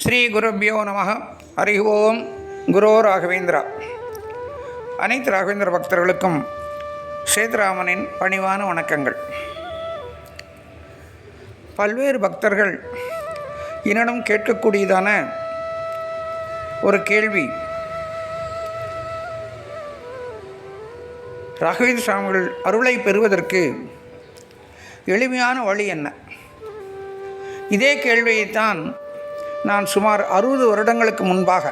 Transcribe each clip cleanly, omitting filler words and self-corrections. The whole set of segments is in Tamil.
ஸ்ரீ குருபியோ நமः. ஹரி ஓம். குரோ ராகவேந்திரா. அனைத்து ராகவேந்திர பக்தர்களுக்கும் சேதுராமனின் பணிவான வணக்கங்கள். பல்வேறு பக்தர்கள் என்னிடம் கேட்கக்கூடியதான ஒரு கேள்வி, ராகவேந்திர சுவாமிகள் அருளை பெறுவதற்கு எளிமையான வழி என்ன? இதே கேள்வியைத்தான் நான் சுமார் 60 வருடங்களுக்கு முன்பாக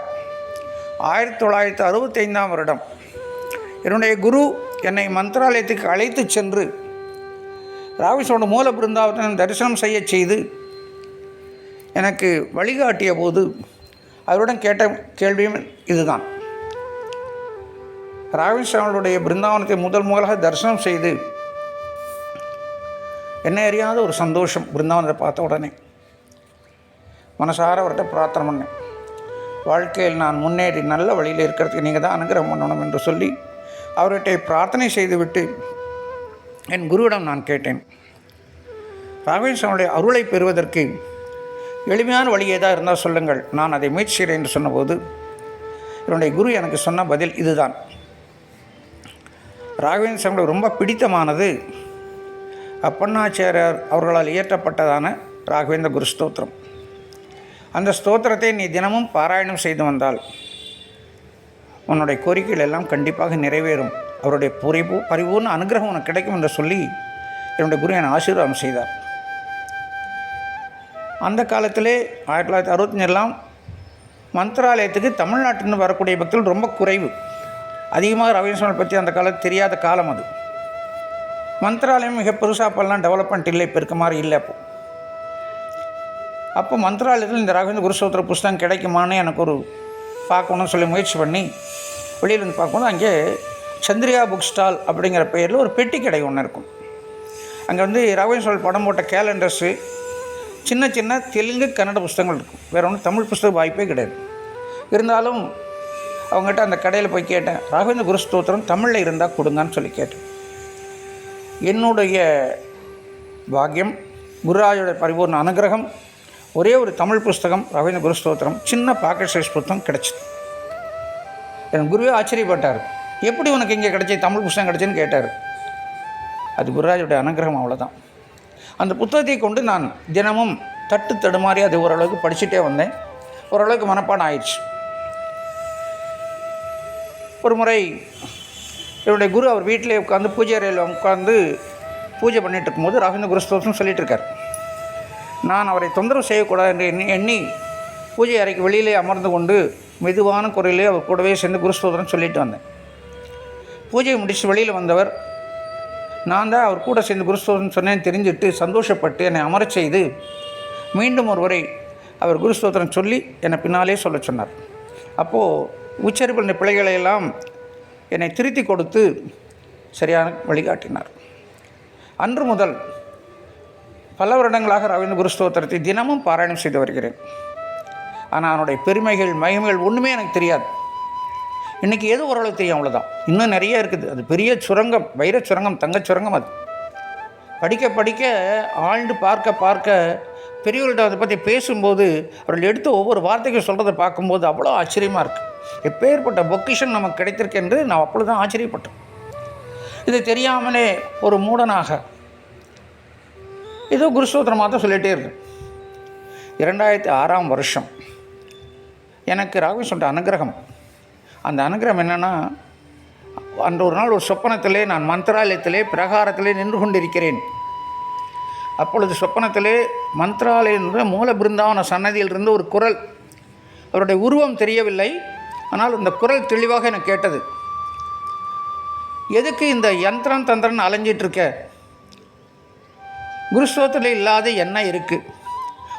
1965ஆம் வருடம் என்னுடைய குரு என்னை மந்திராலயத்துக்கு அழைத்து சென்று ராகவேந்திர மூல பிருந்தாவனை தரிசனம் செய்ய செய்து எனக்கு வழிகாட்டிய போது அவருடன் கேட்ட கேள்வியும் இதுதான். ராகவேந்திர பிருந்தாவனத்தை முதலாக தரிசனம் செய்து என்ன அறியாத ஒரு சந்தோஷம். பிருந்தாவனத்தை பார்த்த உடனே மனசார அவர்கிட்ட பிரார்த்தனை பண்ணேன், வாழ்க்கையில் நான் முன்னேறி நல்ல வழியில் இருக்கிறதுக்கு நீங்கள் தான் அனுகிரகம் பண்ணணும் என்று சொல்லி அவர்கிட்ட பிரார்த்தனை செய்துவிட்டு என் குருவிடம் நான் கேட்டேன், ராகவேந்திரனுடைய அருளை பெறுவதற்கு எளிமையான வழி ஏதாவது இருந்தால் சொல்லுங்கள், நான் அதை முயற்சி செய்கிறேன் என்று சொன்னபோது என்னுடைய குரு எனக்கு சொன்ன பதில் இதுதான். ராகவேந்திர சுவாமிகளுக்கு ரொம்ப பிடித்தமானது அப்பண்ணாச்சாரியார் அவர்களால் இயற்றப்பட்டதான ராகவேந்திர குரு ஸ்தோத்திரம். அந்த ஸ்தோத்திரத்தை நீ தினமும் பாராயணம் செய்து வந்தால் உன்னுடைய கோரிக்கைகள் எல்லாம் கண்டிப்பாக நிறைவேறும், அவருடைய பரிபூர்ண அனுகிரகம் உனக்கு கிடைக்கும் என்று சொல்லி என்னுடைய குரு என்னை ஆசீர்வாதம் செய்தார். அந்த காலத்திலே 1965 மந்திராலயத்துக்கு தமிழ்நாட்டிலிருந்து வரக்கூடிய பக்தர்கள் ரொம்ப குறைவு. அதிகமாக ராகவேந்திர பற்றி அந்த காலத்தில் தெரியாத காலம் அது. மந்திராலயம் மிக பெருசாக அப்பெல்லாம் டெவலப்மெண்ட் இல்லை, இப்போ இருக்க மாதிரி இல்லை. அப்போ மந்திராலயத்தில் இந்த ராகவேந்திர குருஸ்தோத்திர புஸ்தகம் கிடைக்குமான்னு எனக்கு ஒரு பார்க்கணும்னு சொல்லி முயற்சி பண்ணி வெளியில் வந்து பார்க்கும்போது அங்கே சந்திரிகா புக் ஸ்டால் அப்படிங்கிற பெயரில் ஒரு பெட்டி கடை ஒன்று இருக்கும். அங்கே வந்து ராகவேந்திர படம் போட்ட கேலண்டர்ஸு, சின்ன சின்ன தெலுங்கு கன்னட புஸ்தகங்கள் இருக்கும். வேறு ஒன்றும் தமிழ் புஸ்தக வாய்ப்பே கிடையாது. இருந்தாலும் அவங்ககிட்ட அந்த கடையில் போய் கேட்டேன், ராகவேந்திர குருஸ்தோத்திரம் தமிழில் இருந்தால் கொடுங்கன்னு சொல்லி கேட்டேன். என்னுடைய பாக்கியம், குருராஜோட பரிபூர்ண அனுகிரகம், ஒரே ஒரு தமிழ் புஸ்தகம் ராகவேந்திர குருஸ்தோத்திரம் சின்ன பாக்கெட் சைஸ் புத்தகம் கிடச்சிது. என் குருவே ஆச்சரியப்பட்டார், எப்படி உனக்கு இங்கே கிடச்சி தமிழ் புஸ்தகம் கிடச்சின்னு கேட்டார். அது குருராஜோடைய அனுகிரகம், அவ்வளோதான். அந்த புத்தகத்தை கொண்டு நான் தினமும் தட்டு தடுமாறி அது ஓரளவுக்கு படிச்சுட்டே வந்தேன். ஓரளவுக்கு மனப்பாடம் ஆயிடுச்சு. ஒரு முறை என்னுடைய குரு அவர் வீட்டிலே உட்காந்து பூஜை அறையில் உட்காந்து பூஜை பண்ணிகிட்டு இருக்கும்போது ராகவேந்திர குருஸ்தோத்திரம் சொல்லிகிட்டு இருக்கார். நான் அவரை தொந்தரவு செய்யக்கூடாது என்று எண்ணி பூஜை அறைக்கு வெளியிலே அமர்ந்து கொண்டு மெதுவான குறையிலே அவர் கூடவே சேர்ந்து குருஸ்தோத்திரம் சொல்லிட்டு வந்தேன். பூஜையை முடித்து வெளியில் வந்தவர், நான் தான் அவர் கூட சேர்ந்து குருஸ்தோத்திரம் சொன்னேன்னு தெரிஞ்சுட்டு சந்தோஷப்பட்டு என்னை அமரச் செய்து மீண்டும் ஒருவரை அவர் குருஸ்தோத்திரம் சொல்லி என்னை பின்னாலே சொல்ல சொன்னார். அப்போது உச்சரிப்பு பிள்ளைகளையெல்லாம் என்னை திருத்தி கொடுத்து சரியான வழிகாட்டினார். அன்று முதல் பல வருடங்களாக ராகவேந்திர குருஸ்தோத்திரத்தை தினமும் பாராயணம் செய்து வருகிறேன். ஆனால் அவனுடைய பெருமைகள் மகிமைகள் ஒன்றுமே எனக்கு தெரியாது. இன்றைக்கி ஏதோ ஓரளவு தெரியும், அவ்வளோதான். இன்னும் நிறைய இருக்குது. அது பெரிய சுரங்கம், வைர சுரங்கம், தங்கச் சுரங்கம். அது படிக்க படிக்க ஆழ்ந்து பார்க்க பார்க்க பெரியவர்கள்ட்ட அதை பற்றி பேசும்போது அவர்கள் எடுத்து ஒவ்வொரு வார்த்தைக்கும் சொல்கிறத பார்க்கும்போது அவ்வளோ ஆச்சரியமாக இருக்குது. எப்பேற்பட்ட பொக்கிஷன் நமக்கு கிடைத்திருக்கு என்று நான் அப்பொழுது தான் ஆச்சரியப்பட்டேன். இது தெரியாமலே ஒரு மூடனாக ஏதோ குருஸ்தோத்திரமாக தான் சொல்லிகிட்டே இருக்கு. 2006ஆம் வருஷம் எனக்கு ராகவேந்திர அனுகிரகம். அந்த அனுகிரகம் என்னென்னா, அன்று ஒரு நாள் ஒரு சொப்பனத்திலே நான் மந்திராலயத்திலே பிரகாரத்திலே நின்று கொண்டிருக்கிறேன். அப்பொழுது சொப்பனத்திலே மந்திராலயம் மூல பிருந்தாவன சன்னதியிலிருந்து ஒரு குரல், அவருடைய உருவம் தெரியவில்லை, ஆனால் இந்த குரல் தெளிவாக எனக்கு கேட்டது. எதுக்கு இந்த யந்திரம் தந்திரன் அலைஞ்சிட்ருக்க? குருஸ்தோத்திரத்தில் இல்லாத என்ன இருக்குது,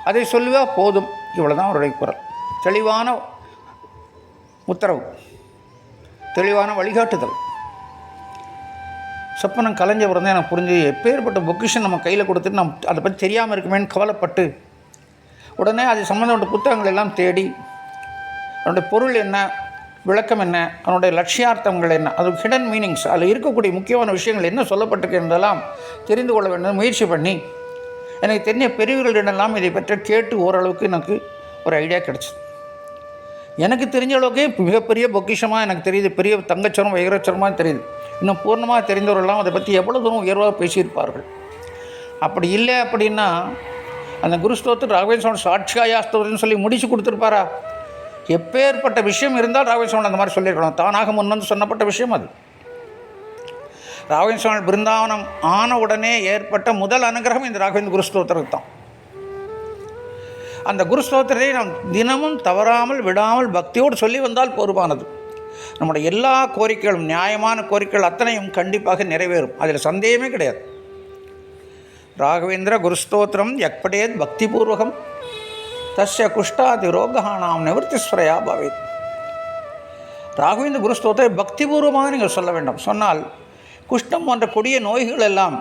அதை சொல்லுவா போதும். இவ்வளோதான் அவருடைய குரல். தெளிவான உத்தரவு, தெளிவான வழிகாட்டுதல். சொப்பனம் கலைஞ்ச பிறந்தே எனக்கு புரிஞ்சு எப்பேற்பட்ட பொக்கிஷன் நம்ம கையில் கொடுத்துட்டு நம்ம அதை பற்றி தெரியாமல் இருக்குமேன்னு கவலைப்பட்டு உடனே அது சம்மந்தப்பட்ட புத்தகங்கள் எல்லாம் தேடி அதனுடைய பொருள் என்ன, விளக்கம் என்ன, அதனுடைய லட்சியார்த்தங்கள் என்ன, அது ஹிடன் மீனிங்ஸ், அதில் இருக்கக்கூடிய முக்கியமான விஷயங்கள் என்ன சொல்லப்பட்டிருக்கு என்றெல்லாம் தெரிந்து கொள்ள வேண்டும் முயற்சி பண்ணி எனக்கு தெரிஞ்ச பெரியவர்களிடமெல்லாம் இதை பற்றி கேட்டு ஓரளவுக்கு எனக்கு ஒரு ஐடியா கிடச்சிது. எனக்கு தெரிஞ்ச அளவுக்கு மிகப்பெரிய பொக்கிஷமாக எனக்கு தெரியுது, பெரிய தங்கச்சரம் வைரச்சரமாக தெரியுது. இன்னும் பூர்ணமாக தெரிந்தவர்கள்லாம் அதை பற்றி எவ்வளோ தூரம் உயர்வாக பேசியிருப்பார்கள். அப்படி இல்லை அப்படின்னா அந்த குருஸ்தோத்திரம் ராகவேந்திர சுவாமி சாட்சியாயா ஸ்தோத்திரம்னு சொல்லி முடிச்சு கொடுத்துருப்பாரா? எப்பேற்பட்ட விஷயம் இருந்தால் ராகவேந்திர சுவாமி அந்த மாதிரி சொல்லியிருக்கணும். தானாக முன்வந்து சொன்னப்பட்ட விஷயம் அது. ராகவேந்திர சுவாமி பிருந்தாவனம் ஆன உடனே ஏற்பட்ட முதல் அனுகிரகம் இந்த ராகவேந்திர குருஸ்தோத்திரம் தான். அந்த குருஸ்தோத்திரத்தை நாம் தினமும் தவறாமல் விடாமல் பக்தியோடு சொல்லி வந்தால் போதுமானது. நம்முடைய எல்லா கோரிக்கைகளும், நியாயமான கோரிக்கைகள் அத்தனையும் கண்டிப்பாக நிறைவேறும். அதில் சந்தேகமே கிடையாது. ராகவேந்திர குருஸ்தோத்திரம் யக்படேத் பக்திபூர்வகம் தஸ்ய குஷ்டாதி ரோகானாம் நிவர்த்திஸ்வரையா பவேத். ராகவேந்திர குருஸ்தோத்திரை பக்திபூர்வமாக நீங்கள் சொல்ல வேண்டும். சொன்னால் குஷ்டம் போன்ற கொடிய நோய்கள் எல்லாம்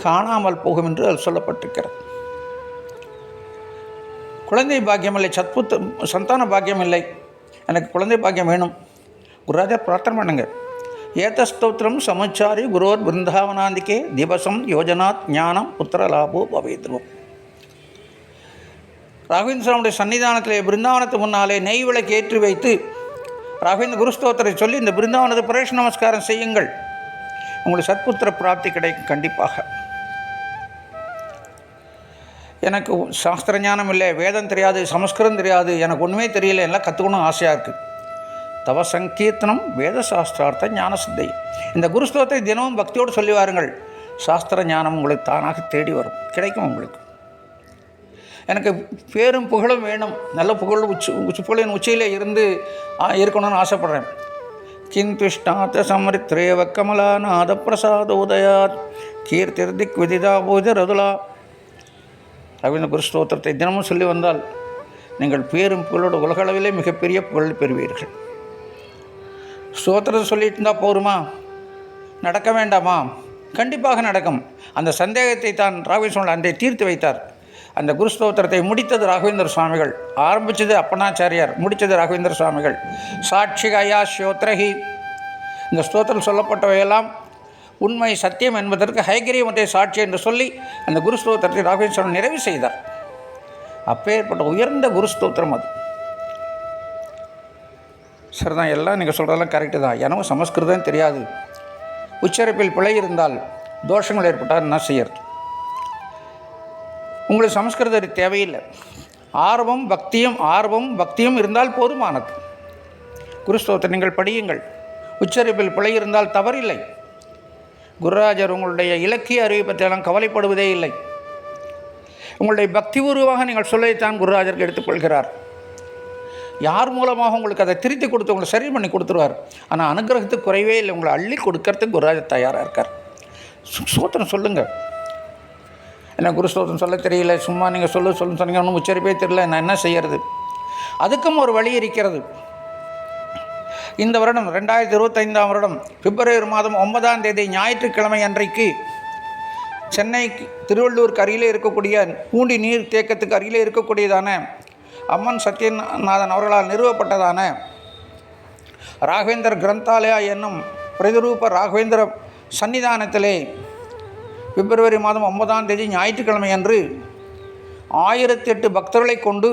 காணாமல் போகும் என்று அது சொல்லப்பட்டிருக்கிறது. குழந்தை பாக்கியம் இல்லை, சந்தான பாக்கியம் இல்லை, எனக்கு குழந்தை பாக்கியம் வேணும், குருராஜா பிரார்த்தனை பண்ணுங்க. ஏதஸ்தோத்திரம் சமச்சாரி குரோர் பிருந்தாவனாந்திக்கே திவசம் யோஜனாத் ஞானம் புத்திரலாபோ பவேத்வம். ராகவேந்திர சுவாமியுடைய சன்னிதானத்திலே பிருந்தாவனத்து முன்னாலே நெய் விளக்கு ஏற்றி வைத்து ராகவேந்திர குருஸ்தோத்திரை சொல்லி இந்த பிருந்தாவனத்தை பிரவேச நமஸ்காரம் செய்யுங்கள். உங்களுக்கு சத்புத்திர பிராப்தி கிடைக்கும் கண்டிப்பாக. எனக்கு சாஸ்திர ஞானம் இல்லை, வேதம் தெரியாது, சமஸ்கிருதம் தெரியாது, எனக்கு ஒன்றுமே தெரியல, எல்லாம் கற்றுக்கணும் ஆசையாக இருக்குது. தவ சங்கீர்த்தனம் வேத சாஸ்திரார்த்த ஞான சித்தை. இந்த குருஸ்தோத்தை தினமும் பக்தியோடு சொல்லி வாருங்கள். சாஸ்திர ஞானம் உங்களுக்கு தானாக தேடி வரும், கிடைக்கும் உங்களுக்கு. எனக்கு பேரும் புகழும் வேணும், நல்ல புகழ் புகழின் உச்சியில் இருக்கணும்னு ஆசைப்பட்றேன். கிந்துஷ்டாத்த சமரித்ரேவ கமலாநாத பிரசாதோதயாத் கீர்த்திர்திக் விதிதா பூஜ ரதுலா. ராகவேந்திர குருஸ்தோத்திரத்தை தினமும் சொல்லி வந்தால் நீங்கள் பேரும் புகழோடு உலகளவிலே மிகப்பெரிய புகழ் பெறுவீர்கள். ஸ்தோத்திரத்தை சொல்லிட்டு இருந்தால் போருமா? நடக்க வேண்டாமா? கண்டிப்பாக நடக்கும். அந்த சந்தேகத்தை தான் ராகவேந்திர சுவாமி அன்றை தீர்த்து வைத்தார். அந்த குருஸ்தோத்திரத்தை முடித்தது ராகவேந்திர சுவாமிகள், ஆரம்பித்தது அப்பனாச்சாரியார், முடித்தது ராகவேந்திர சுவாமிகள். சாட்சிகயா ஸ்யோத்ரஹி. இந்த ஸ்தோத்திரம் சொல்லப்பட்டவையெல்லாம் உண்மை சத்தியம் என்பதற்கு ஹைகிரீவத்தை சாட்சி என்று சொல்லி அந்த குருஸ்தோத்திரத்தை ராகவேந்திர சுவாமி நிறைவு செய்தார். அப்பேற்பட்ட உயர்ந்த குருஸ்தோத்திரம் அது. சரிதான், எல்லாம் நீங்கள் சொல்கிறதெல்லாம் கரெக்டு தான். எனக்கும் சமஸ்கிருதம் தெரியாது, உச்சரிப்பில் பிழை இருந்தால் தோஷங்கள் ஏற்பட்டால் என்ன செய்யறது? உங்களுக்கு சமஸ்கிருதம் தேவையில்லை. ஆர்வம் பக்தியும் இருந்தால் போதுமானது. குருஸ்தோத்திரம் நீங்கள் படியுங்கள். உச்சரிப்பில் பிழை இருந்தால் தவறில்லை. குருராஜர் உங்களுடைய இலக்கிய அறிவை பற்றியெல்லாம் கவலைப்படுவதே இல்லை. உங்களுடைய பக்திபூர்வமாக நீங்கள் சொல்லித்தான் குருராஜருக்கு எடுத்துக்கொள்கிறார். யார் மூலமாக உங்களுக்கு அதை திருத்தி கொடுத்து உங்களை சரி பண்ணி கொடுத்துருவார். ஆனால் அனுகிரகத்துக்கு குறைவே இல்லை, உங்களை அள்ளி கொடுக்கறதுக்கு குருராஜர் தயாராக இருக்கார். ஸ்தோத்திரம் சொல்லுங்கள். என்ன குருஸ்தோத்திரம் சொல்ல தெரியல, சும்மா நீங்கள் சொல்ல சொன்னீங்க, ஒன்றும் உச்சரிப்பே தெரியல, நான் என்ன செய்கிறது? அதுக்கும் ஒரு வழி இருக்கிறது. இந்த வருடம் 2025ஆம் வருடம் பிப்ரவரி மாதம் 9ஆம் தேதி ஞாயிற்றுக்கிழமை அன்றைக்கு சென்னை திருவள்ளூருக்கு அருகிலே இருக்கக்கூடிய பூண்டி நீர் தேக்கத்துக்கு அருகிலே இருக்கக்கூடியதான அம்மன் சத்யநாதன் அவர்களால் நிறுவப்பட்டதான ராகவேந்திர கிரந்தாலயா என்னும் பிரதிரூப ராகவேந்திர சன்னிதானத்திலே பிப்ரவரி மாதம் 9ஆம் தேதி ஞாயிற்றுக்கிழமை அன்று 1008 பக்தர்களை கொண்டு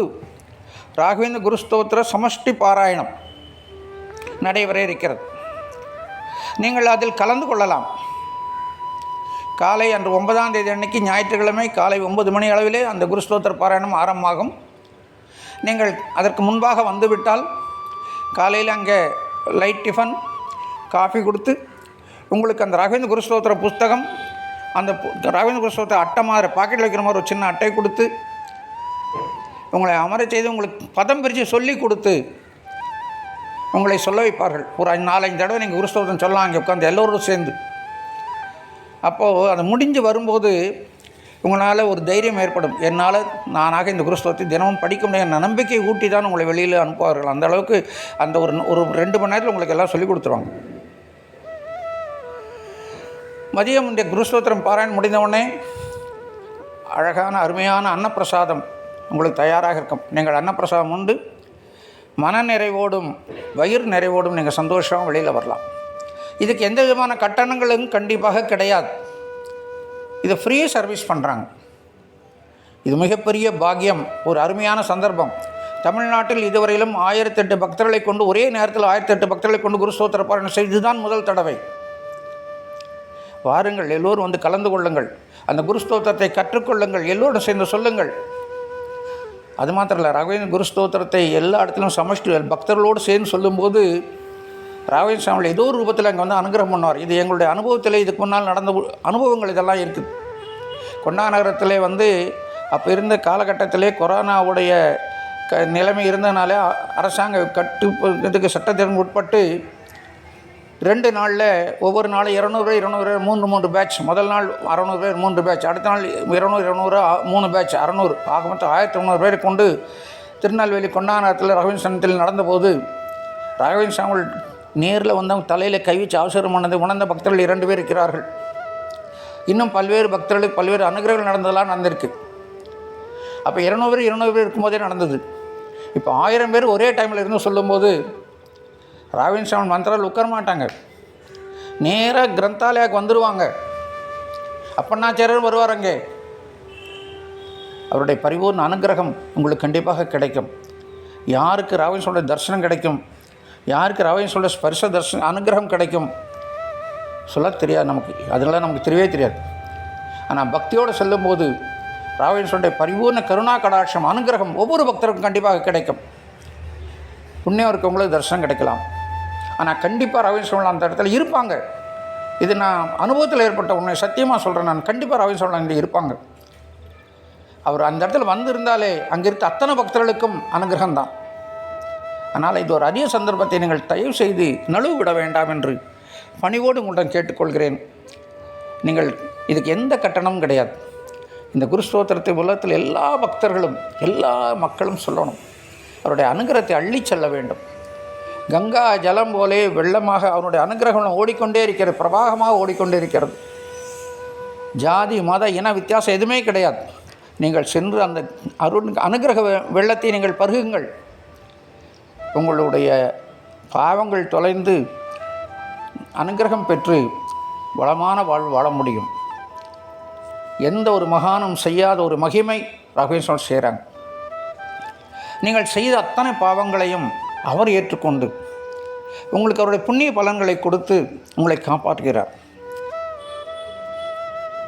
ராகவேந்திர குருஸ்தோத்திர சமஷ்டி பாராயணம் நடைபெற இருக்கிறது. நீங்கள் அதில் கலந்து கொள்ளலாம். காலை அன்று 9ஆம் தேதி அன்னைக்கு ஞாயிற்றுக்கிழமை காலை 9 மணி அளவிலே அந்த குருஸ்தோத்திர பாராயணம் ஆரம்பமாகும். நீங்கள் அதற்கு முன்பாக வந்துவிட்டால் காலையில் அங்கே லைட் டிஃபன் காஃபி கொடுத்து உங்களுக்கு அந்த ராகவேந்திர குருஸ்தோத்திர புஸ்தகம், அந்த ராகவேந்திர குருஸ்தோத்திர அட்டை மாதிரி பாக்கெட்டில் வைக்கிற மாதிரி ஒரு சின்ன அட்டை கொடுத்து உங்களை அமர செய்து உங்களுக்கு பதம் பிரித்து சொல்லி கொடுத்து உங்களை சொல்ல வைப்பார்கள். ஒரு 4-5 தடவை நீங்கள் குருஸ்தோத்திரம் சொல்லலாம் அங்கே உட்காந்து எல்லோரும் சேர்ந்து. அப்போது அது முடிஞ்சு வரும்போது உங்களால் ஒரு தைரியம் ஏற்படும். என்னால் நானாக இந்த குருஸ்தோத்திரத்தை தினமும் படிக்க முடியும் நம்பிக்கை ஊட்டி தான் உங்களை வெளியில் அனுப்புவார்கள். அந்த அளவுக்கு அந்த ஒரு 2 மணி நேரத்தில் உங்களுக்கு எல்லாம் சொல்லிக் கொடுத்துருவாங்க. மதியம் இந்த குருஸ்தோத்திரம் பாராயணம் முடிந்தவுடனே அழகான அருமையான அன்னப்பிரசாதம் உங்களுக்கு தயாராக இருக்கும். நீங்கள் அன்னப்பிரசாதம் உண்டு மன நிறைவோடும் வயிறு நிறைவோடும் நீங்கள் சந்தோஷமாக வெளியில் வரலாம். இதுக்கு எந்த விதமான கட்டணங்களும் கண்டிப்பாக கிடையாது. இதை ஃப்ரீ சர்வீஸ் பண்ணுறாங்க. இது மிகப்பெரிய பாக்கியம், ஒரு அருமையான சந்தர்ப்பம். தமிழ்நாட்டில் இதுவரையிலும் 1008 பக்தர்களை கொண்டு ஒரே நேரத்தில் 1008 பக்தர்களை கொண்டு குரு ஸ்தோத்திர பாராயணம் செய்து இதுதான் முதல் தடவை. வாருங்கள், எல்லோரும் வந்து கலந்து கொள்ளுங்கள், அந்த குரு ஸ்தோத்திரத்தை கற்றுக்கொள்ளுங்கள், எல்லோரும் சேர்ந்து சொல்லுங்கள். அது மாத்திரம் இல்லை, ராகவேந்திர குரு ஸ்தோத்திரத்தை எல்லா இடத்துலையும் சமஷ்டி பக்தர்களோடு சேர்ந்து சொல்லும்போது ராகவேந்திர சுவாமி ஏதோ ஒரு ரூபத்தில் அங்கே வந்து அனுகிரகம் பண்ணுவார். இது எங்களுடைய அனுபவத்தில் இதுக்கு முன்னால் நடந்த அனுபவங்கள் இதெல்லாம் இருக்குது. கொண்டா நகரத்திலே வந்து அப்போ இருந்த காலகட்டத்திலே கொரோனாவுடைய நிலைமை இருந்ததுனால அரசாங்க இதுக்கு சட்டத்திற்கு உட்பட்டு 2 நாளில் ஒவ்வொரு நாளும் 200 3 பேட்ச். முதல் நாள் 600 பேர் 3 பேட்ச், அடுத்த நாள் 200 3 பேட்ச் 600, ஆக மொத்தம் 1300 பேரை கொண்டு திருநெல்வேலி கொண்டாநகரத்தில் ராகவேந்திர சன்னத்தில் நடந்தபோது ராகவேந்திர சாமி நேரில் வந்தவங்க தலையில் கை வச்சு அவசரமானது உணர்ந்த பக்தர்கள் 2 பேர் இருக்கிறார்கள். இன்னும் பல்வேறு பக்தர்களுக்கு பல்வேறு அனுகிரகங்கள் நடந்ததெல்லாம் நடந்திருக்கு. அப்போ 200 பேர் இருக்கும்போதே நடந்தது. இப்போ 1000 பேர் ஒரே டைமில் இருந்து சொல்லும்போது ராகவேந்திர சாமி மந்திரால் உட்கார மாட்டாங்க, நேராக கிரந்தாலயாவுக்கு வந்துடுவாங்க. அப்பண்ணாச்சாரியர் வருவார். அங்கே அவருடைய பரிபூர்ண அனுகிரகம் உங்களுக்கு கண்டிப்பாக கிடைக்கும். யாருக்கு ராகவேந்திர சாமியோட தரிசனம் கிடைக்கும், யாருக்கு ராகவேந்திர சாமியோட ஸ்பர்ஷ தரிசனம் அனுகிரகம் கிடைக்கும் சொல்ல தெரியாது நமக்கு, அதனால நமக்கு தெரியவே தெரியாது. ஆனால் பக்தியோடு செல்லும்போது ராகவேந்திர சாமியோட பரிபூர்ண கருணா கடாட்சம் அனுகிரகம் ஒவ்வொரு பக்தருக்கும் கண்டிப்பாக கிடைக்கும். புண்ணியம் இருக்கவங்களுக்கு தரிசனம் கிடைக்கலாம். ஆனால் கண்டிப்பாக ராகவேந்திர சாமி அந்த இடத்துல இருப்பாங்க. இது நான் அனுபவத்தில் ஏற்பட்ட உண்மை, சத்தியமாக சொல்கிறேன். நான் கண்டிப்பாக ராகவேந்திர சாமி அங்கே இருப்பாங்க. அவர் அந்த இடத்துல வந்திருந்தாலே அங்கே இருக்க அத்தனை பக்தர்களுக்கும் அனுகிரகம் தான். அதனால் இது ஒரு அரிய சந்தர்ப்பத்தை நீங்கள் தயவு செய்து நழுவு விட வேண்டாம் என்று பணிவோடு உங்களிடம் கேட்டுக்கொள்கிறேன். நீங்கள் இதுக்கு எந்த கட்டணமும் கிடையாது. இந்த குரு ஸ்தோத்திரத்தை உலகத்தில் எல்லா பக்தர்களும் எல்லா மக்களும் சொல்லணும். அவருடைய அனுகிரகத்தை அள்ளி செல்ல வேண்டும். கங்கா ஜலம் போலே வெள்ளமாக அவனுடைய அனுகிரகம் ஓடிக்கொண்டே இருக்கிறது, பிரவாகமாக ஓடிக்கொண்டே இருக்கிறது. ஜாதி மத இன வித்தியாசம் எதுவுமே கிடையாது. நீங்கள் சென்று அந்த அனுகிரக வெள்ளத்தை நீங்கள் பருகுங்கள். உங்களுடைய பாவங்கள் தொலைந்து அனுகிரகம் பெற்று வளமான வாழ்வு வாழ முடியும். எந்த ஒரு மகானும் செய்யாத ஒரு மகிமை ராகவேந்திர சுவாமி செய்கிறாங்க. நீங்கள் செய்த அத்தனை பாவங்களையும் அவர் ஏற்றுக்கொண்டு உங்களுக்கு அவருடைய புண்ணிய பலன்களை கொடுத்து உங்களை காப்பாற்றுகிறார்.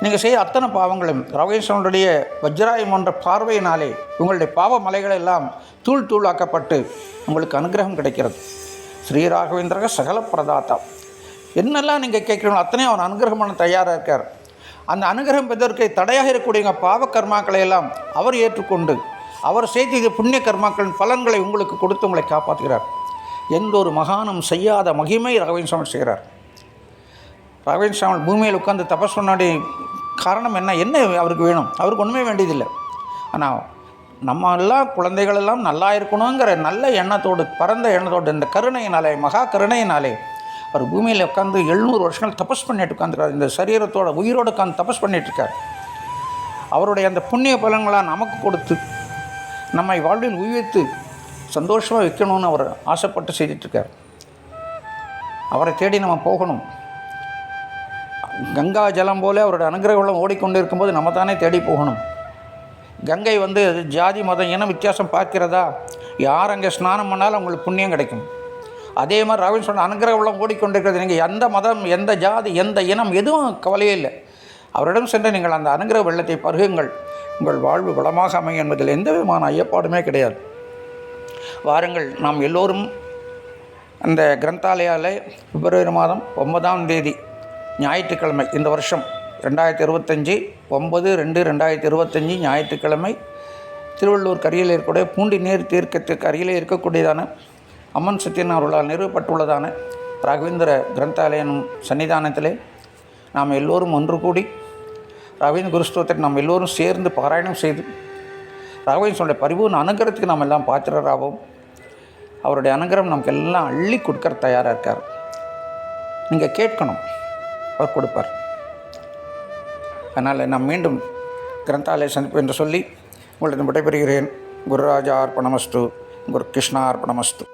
நீங்கள் செய்த அத்தனை பாவங்களும் ராகவேந்திர சுவாமியுடைய வஜ்ராயம் என்ற பார்வையினாலே உங்களுடைய பாவ மலைகள் எல்லாம் தூள் தூளாக்கப்பட்டு உங்களுக்கு அனுகிரகம் கிடைக்கிறது. ஸ்ரீ ராகவேந்திர சகல பிரதாத்தா, என்னெல்லாம் நீங்கள் கேட்குறீங்களோ அத்தனையும் அவர் அனுகிரகம் பண்ண தயாராக இருக்கார். அந்த அனுகிரகம் பெறுவதற்கு தடையாக இருக்கக்கூடிய பாவ கர்மாக்களை எல்லாம் அவர் ஏற்றுக்கொண்டு அவர் செய்த புண்ணிய கர்மாக்களின் பலன்களை உங்களுக்கு கொடுத்து உங்களை காப்பாற்றுகிறார். எந்த ஒரு மகானும் செய்யாத மகிமை ராகவேந்திர சுவாமி செய்கிறார். ராகவேந்திர சுவாமி பூமியில் உட்கார்ந்து தபஸ் பண்ணாடி காரணம் என்ன அவருக்கு வேணும்? அவருக்கு ஒன்றுமே வேண்டியதில்லை. ஆனால் நம்ம எல்லாம் குழந்தைகளெல்லாம் நல்லா இருக்கணுங்கிற நல்ல எண்ணத்தோடு, பரந்த எண்ணத்தோடு, இந்த கருணையினாலே, மகா கருணையினாலே அவர் பூமியில் உட்காந்து 700 வருஷங்கள் தபஸ் பண்ணிட்டு உட்காந்துருக்கார். இந்த சரீரத்தோட உயிரோடு உட்காந்து தபஸ் பண்ணிகிட்ருக்கார். அவருடைய அந்த புண்ணிய பலன்களாக நமக்கு கொடுத்து நம்மை வாழ்வில் உயிர்த்து சந்தோஷமாக வைக்கணும்னு அவர் ஆசைப்பட்டு செய்துட்ருக்கார். அவரை தேடி நம்ம போகணும். கங்கா ஜலம் போல அவருடைய அனுகிரகம் ஓடிக்கொண்டு இருக்கும்போது நம்ம தானே தேடி போகணும். கங்கை வந்து ஜாதி மதம் இனம் வித்தியாசம் பார்க்கிறதா? யார் அங்கே ஸ்நானம் பண்ணாலும் அவங்களுக்கு புண்ணியம் கிடைக்கும். அதே மாதிரி ராகவேந்திர சுவாமி அனுகிரகம் ஓடிக்கொண்டிருக்கிறது. நீங்கள் எந்த மதம், எந்த ஜாதி, எந்த இனம் எதுவும் கவலையே இல்லை. அவரிடம் சென்று நீங்கள் அந்த அனுகிரக வெள்ளத்தை பருகுங்கள். உங்கள் வாழ்வு வளமாக அமையும் என்பதில் எந்த விதமான ஐயப்பாடுமே கிடையாது. வாருங்கள், நாம் எல்லோரும் அந்த கிரந்தாலயாவில் பிப்ரவரி மாதம் 9ஆம் தேதி ஞாயிற்றுக்கிழமை, இந்த வருஷம் 2025 9/2/2025 ஞாயிற்றுக்கிழமை திருவள்ளூர் அருகில் இருக்கக்கூடிய பூண்டி நீர் தீர்க்கத்துக்கு அருகிலே இருக்கக்கூடியதான அம்மன் சத்யநாராயணால் நிறுவப்பட்டுள்ளதான ராகவேந்திர கிரந்தாலயம் சன்னிதானத்திலே நாம் எல்லோரும் ஒன்று கூடி ராகவேந்திர குரு ஸ்தோத்திரத்தை நாம் எல்லோரும் சேர்ந்து பாராயணம் செய்து ராகவேந்திர சுவாமியுடைய பரிபூர்ண அனுகிரகத்துக்கு நாம் எல்லாம் பாத்திரராகவும் அவருடைய அனுகிரகம் நமக்கு எல்லாம் அள்ளி கொடுக்கற தயாராக இருக்கார். நீங்கள் கேட்கணும், அவர் கொடுப்பார். அதனால் நான் மீண்டும் கிரந்தாலய சந்திப்பு என்று சொல்லி உங்களிடம் விடைபெறுகிறேன். குருராஜா அர்ப்பணமஸ்து, குரு கிருஷ்ணா அர்ப்பணமஸ்து.